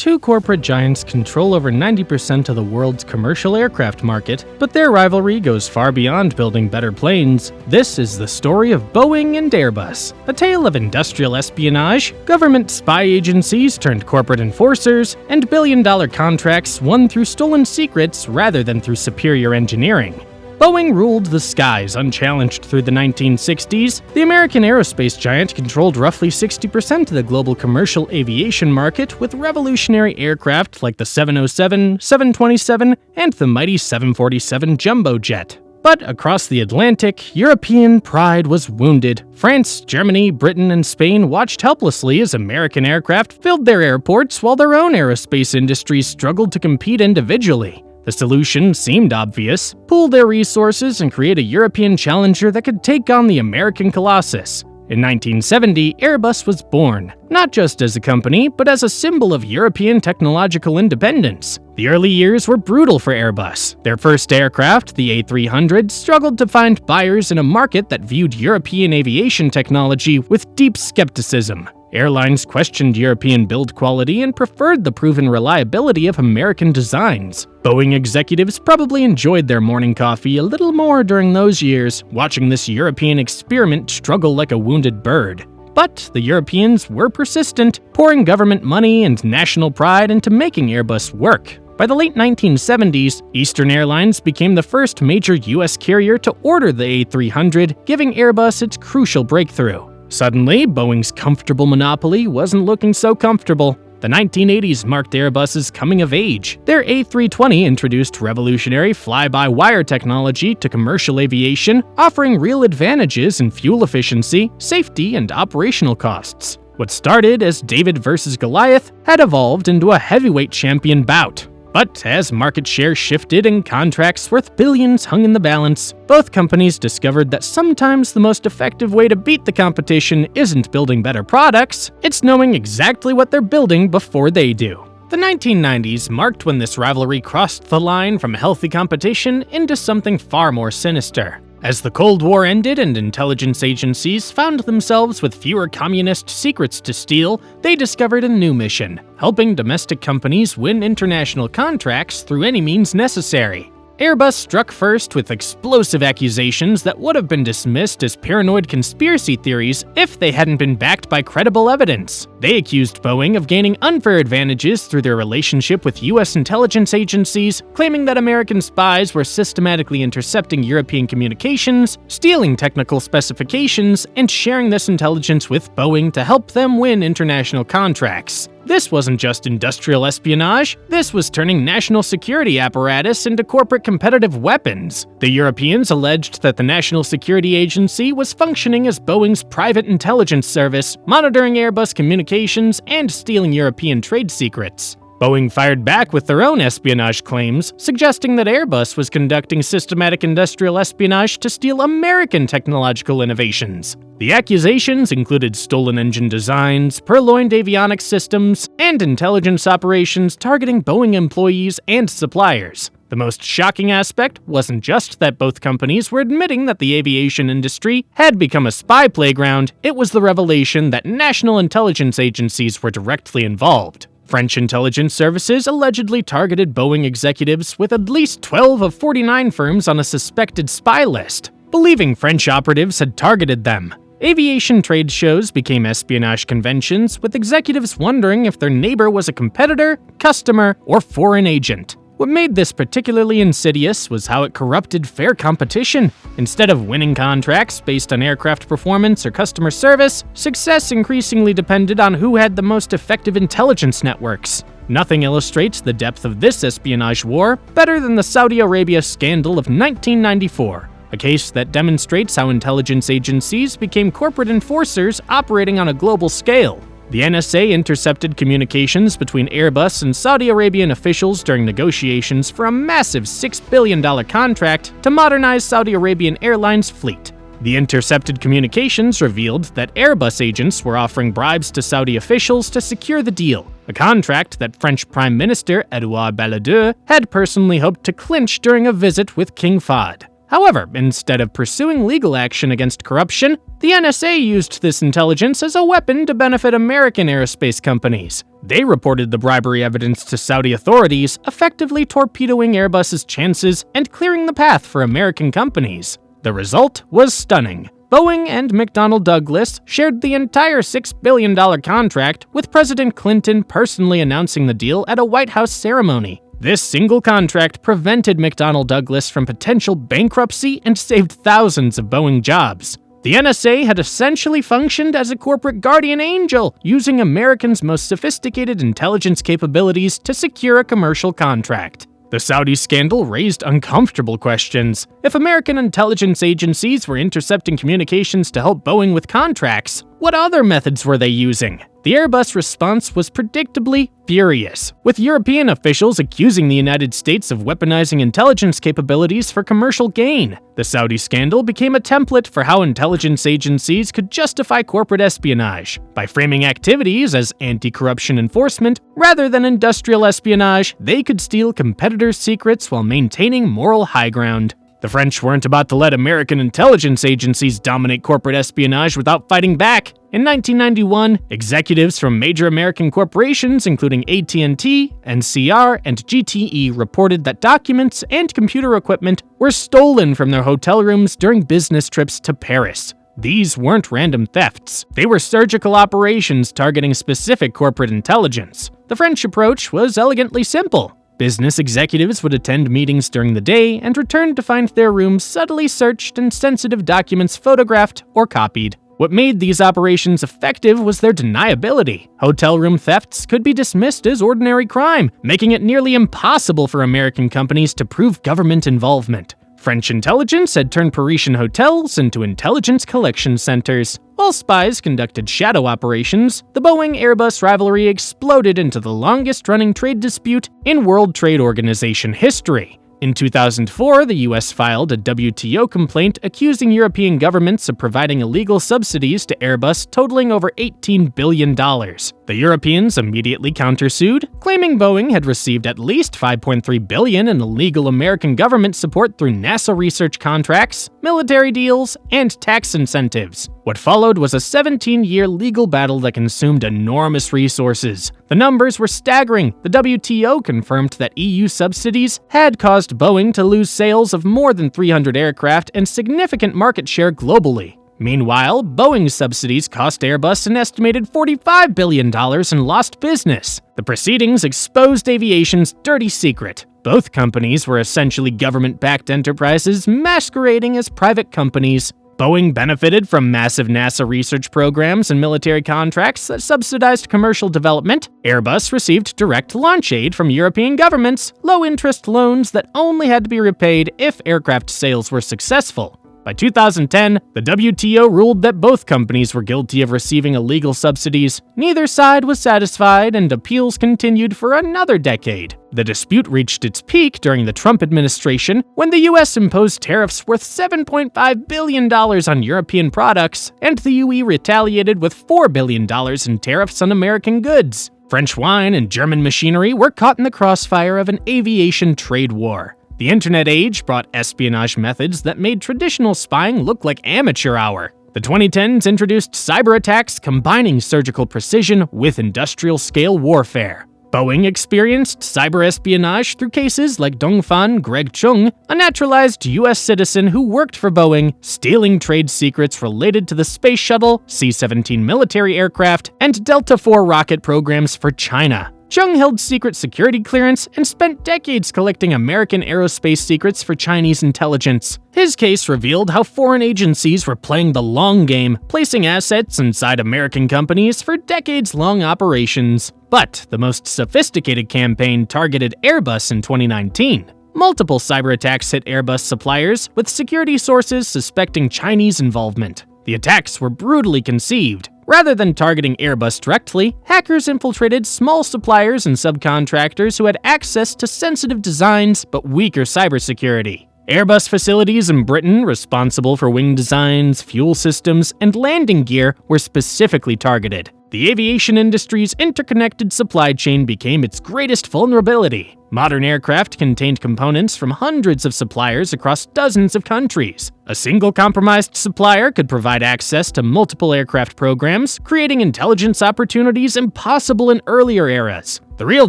two corporate giants control over 90% of the world's commercial aircraft market, but their rivalry goes far beyond building better planes. This is the story of Boeing and Airbus, a tale of industrial espionage, government spy agencies turned corporate enforcers, and billion-dollar contracts won through stolen secrets rather than through superior engineering. Boeing ruled the skies unchallenged through the 1960s. The American aerospace giant controlled roughly 60% of the global commercial aviation market with revolutionary aircraft like the 707, 727, and the mighty 747 jumbo jet. But across the Atlantic, European pride was wounded. France, Germany, Britain, and Spain watched helplessly as American aircraft filled their airports while their own aerospace industries struggled to compete individually. The solution seemed obvious: pool their resources and create a European challenger that could take on the American Colossus. In 1970, Airbus was born, not just as a company, but as a symbol of European technological independence. The early years were brutal for Airbus. Their first aircraft, the A300, struggled to find buyers in a market that viewed European aviation technology with deep skepticism. Airlines questioned European build quality and preferred the proven reliability of American designs. Boeing executives probably enjoyed their morning coffee a little more during those years, watching this European experiment struggle like a wounded bird. But the Europeans were persistent, pouring government money and national pride into making Airbus work. By the late 1970s, Eastern Airlines became the first major US carrier to order the A300, giving Airbus its crucial breakthrough. Suddenly, Boeing's comfortable monopoly wasn't looking so comfortable. The 1980s marked Airbus's coming of age. Their A320 introduced revolutionary fly-by-wire technology to commercial aviation, offering real advantages in fuel efficiency, safety, and operational costs. What started as David versus Goliath had evolved into a heavyweight champion bout. But as market share shifted and contracts worth billions hung in the balance, both companies discovered that sometimes the most effective way to beat the competition isn't building better products, it's knowing exactly what they're building before they do. The 1990s marked when this rivalry crossed the line from healthy competition into something far more sinister. As the Cold War ended and intelligence agencies found themselves with fewer communist secrets to steal, they discovered a new mission: helping domestic companies win international contracts through any means necessary. Airbus struck first with explosive accusations that would have been dismissed as paranoid conspiracy theories if they hadn't been backed by credible evidence. They accused Boeing of gaining unfair advantages through their relationship with US intelligence agencies, claiming that American spies were systematically intercepting European communications, stealing technical specifications, and sharing this intelligence with Boeing to help them win international contracts. This wasn't just industrial espionage, this was turning national security apparatus into corporate competitive weapons. The Europeans alleged that the National Security Agency was functioning as Boeing's private intelligence service, monitoring Airbus communications and stealing European trade secrets. Boeing fired back with their own espionage claims, suggesting that Airbus was conducting systematic industrial espionage to steal American technological innovations. The accusations included stolen engine designs, purloined avionics systems, and intelligence operations targeting Boeing employees and suppliers. The most shocking aspect wasn't just that both companies were admitting that the aviation industry had become a spy playground, it was the revelation that national intelligence agencies were directly involved. French intelligence services allegedly targeted Boeing executives with at least 12 of 49 firms on a suspected spy list, believing French operatives had targeted them. Aviation trade shows became espionage conventions, with executives wondering if their neighbor was a competitor, customer, or foreign agent. What made this particularly insidious was how it corrupted fair competition. Instead of winning contracts based on aircraft performance or customer service, success increasingly depended on who had the most effective intelligence networks. Nothing illustrates the depth of this espionage war better than the Saudi Arabia scandal of 1994, a case that demonstrates how intelligence agencies became corporate enforcers operating on a global scale. The NSA intercepted communications between Airbus and Saudi Arabian officials during negotiations for a massive $6 billion contract to modernize Saudi Arabian Airlines' fleet. The intercepted communications revealed that Airbus agents were offering bribes to Saudi officials to secure the deal, a contract that French Prime Minister Edouard Balladur had personally hoped to clinch during a visit with King Fahd. However, instead of pursuing legal action against corruption, the NSA used this intelligence as a weapon to benefit American aerospace companies. They reported the bribery evidence to Saudi authorities, effectively torpedoing Airbus's chances and clearing the path for American companies. The result was stunning. Boeing and McDonnell Douglas shared the entire $6 billion contract, with President Clinton personally announcing the deal at a White House ceremony. This single contract prevented McDonnell Douglas from potential bankruptcy and saved thousands of Boeing jobs. The NSA had essentially functioned as a corporate guardian angel, using Americans' most sophisticated intelligence capabilities to secure a commercial contract. The Saudi scandal raised uncomfortable questions. If American intelligence agencies were intercepting communications to help Boeing with contracts, what other methods were they using? The Airbus response was predictably furious, with European officials accusing the United States of weaponizing intelligence capabilities for commercial gain. The Saudi scandal became a template for how intelligence agencies could justify corporate espionage, by framing activities as anti-corruption enforcement rather than industrial espionage. They could steal competitors' secrets while maintaining moral high ground. The French weren't about to let American intelligence agencies dominate corporate espionage without fighting back. In 1991, executives from major American corporations including AT&T, NCR, and GTE reported that documents and computer equipment were stolen from their hotel rooms during business trips to Paris. These weren't random thefts. They were surgical operations targeting specific corporate intelligence. The French approach was elegantly simple. Business executives would attend meetings during the day and return to find their rooms subtly searched and sensitive documents photographed or copied. What made these operations effective was their deniability. Hotel room thefts could be dismissed as ordinary crime, making it nearly impossible for American companies to prove government involvement. French intelligence had turned Parisian hotels into intelligence collection centers. While spies conducted shadow operations, the Boeing-Airbus rivalry exploded into the longest-running trade dispute in World Trade Organization history. In 2004, the US filed a WTO complaint accusing European governments of providing illegal subsidies to Airbus totaling over $18 billion. The Europeans immediately countersued, claiming Boeing had received at least $5.3 billion in illegal American government support through NASA research contracts, military deals, and tax incentives. What followed was a 17-year legal battle that consumed enormous resources. The numbers were staggering. The WTO confirmed that EU subsidies had caused Boeing to lose sales of more than 300 aircraft and significant market share globally. Meanwhile, Boeing's subsidies cost Airbus an estimated $45 billion in lost business. The proceedings exposed aviation's dirty secret. Both companies were essentially government-backed enterprises masquerading as private companies. Boeing benefited from massive NASA research programs and military contracts that subsidized commercial development. Airbus received direct launch aid from European governments, low-interest loans that only had to be repaid if aircraft sales were successful. By 2010, the WTO ruled that both companies were guilty of receiving illegal subsidies. Neither side was satisfied, and appeals continued for another decade. The dispute reached its peak during the Trump administration, when the US imposed tariffs worth $7.5 billion on European products, and the UE retaliated with $4 billion in tariffs on American goods. French wine and German machinery were caught in the crossfire of an aviation trade war. The internet age brought espionage methods that made traditional spying look like amateur hour. The 2010s introduced cyber attacks combining surgical precision with industrial-scale warfare. Boeing experienced cyber espionage through cases like Dongfan Greg Chung, a naturalized US citizen who worked for Boeing, stealing trade secrets related to the Space Shuttle, C-17 military aircraft, and Delta IV rocket programs for China. Chung held secret security clearance and spent decades collecting American aerospace secrets for Chinese intelligence. His case revealed how foreign agencies were playing the long game, placing assets inside American companies for decades-long operations. But the most sophisticated campaign targeted Airbus in 2019. Multiple cyber attacks hit Airbus suppliers, with security sources suspecting Chinese involvement. The attacks were brutally conceived. Rather than targeting Airbus directly, hackers infiltrated small suppliers and subcontractors who had access to sensitive designs but weaker cybersecurity. Airbus facilities in Britain, responsible for wing designs, fuel systems, and landing gear, were specifically targeted. The aviation industry's interconnected supply chain became its greatest vulnerability. Modern aircraft contained components from hundreds of suppliers across dozens of countries. A single compromised supplier could provide access to multiple aircraft programs, creating intelligence opportunities impossible in earlier eras. The real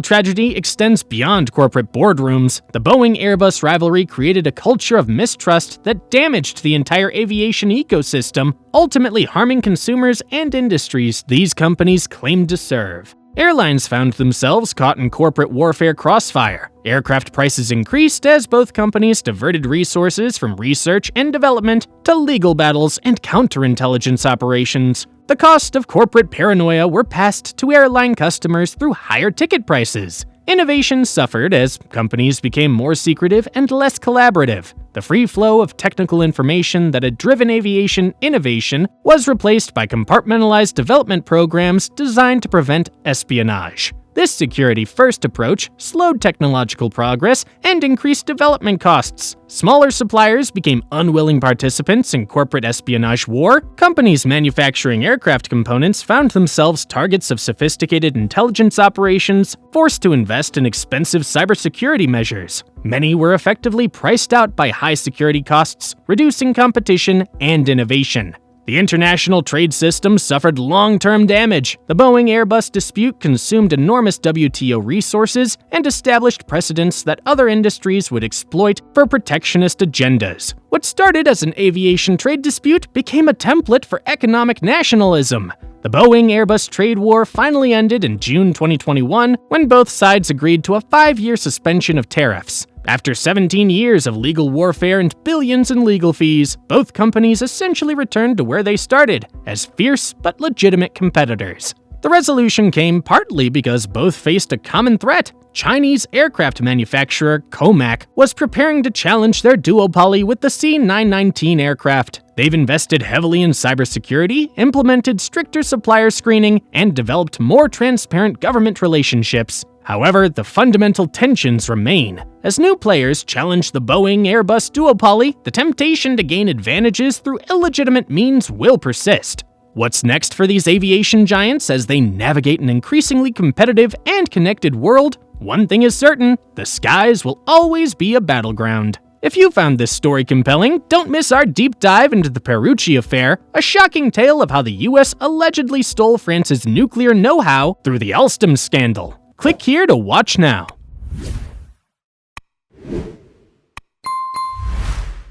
tragedy extends beyond corporate boardrooms. The Boeing-Airbus rivalry created a culture of mistrust that damaged the entire aviation ecosystem, ultimately harming consumers and industries these companies claimed to serve. Airlines found themselves caught in corporate warfare crossfire. Aircraft prices increased as both companies diverted resources from research and development to legal battles and counterintelligence operations. The cost of corporate paranoia were passed to airline customers through higher ticket prices. Innovation suffered as companies became more secretive and less collaborative. The free flow of technical information that had driven aviation innovation was replaced by compartmentalized development programs designed to prevent espionage. This security-first approach slowed technological progress and increased development costs. Smaller suppliers became unwilling participants in corporate espionage war. Companies manufacturing aircraft components found themselves targets of sophisticated intelligence operations, forced to invest in expensive cybersecurity measures. Many were effectively priced out by high security costs, reducing competition and innovation. The international trade system suffered long-term damage. The Boeing-Airbus dispute consumed enormous WTO resources and established precedents that other industries would exploit for protectionist agendas. What started as an aviation trade dispute became a template for economic nationalism. The Boeing-Airbus trade war finally ended in June 2021 when both sides agreed to a 5-year suspension of tariffs. After 17 years of legal warfare and billions in legal fees, both companies essentially returned to where they started, as fierce but legitimate competitors. The resolution came partly because both faced a common threat. Chinese aircraft manufacturer Comac was preparing to challenge their duopoly with the C919 aircraft. They've invested heavily in cybersecurity, implemented stricter supplier screening, and developed more transparent government relationships. However, the fundamental tensions remain. As new players challenge the Boeing-Airbus duopoly, the temptation to gain advantages through illegitimate means will persist. What's next for these aviation giants as they navigate an increasingly competitive and connected world? One thing is certain, the skies will always be a battleground. If you found this story compelling, don't miss our deep dive into the Perucci affair, a shocking tale of how the US allegedly stole France's nuclear know-how through the Alstom scandal. Click here to watch now.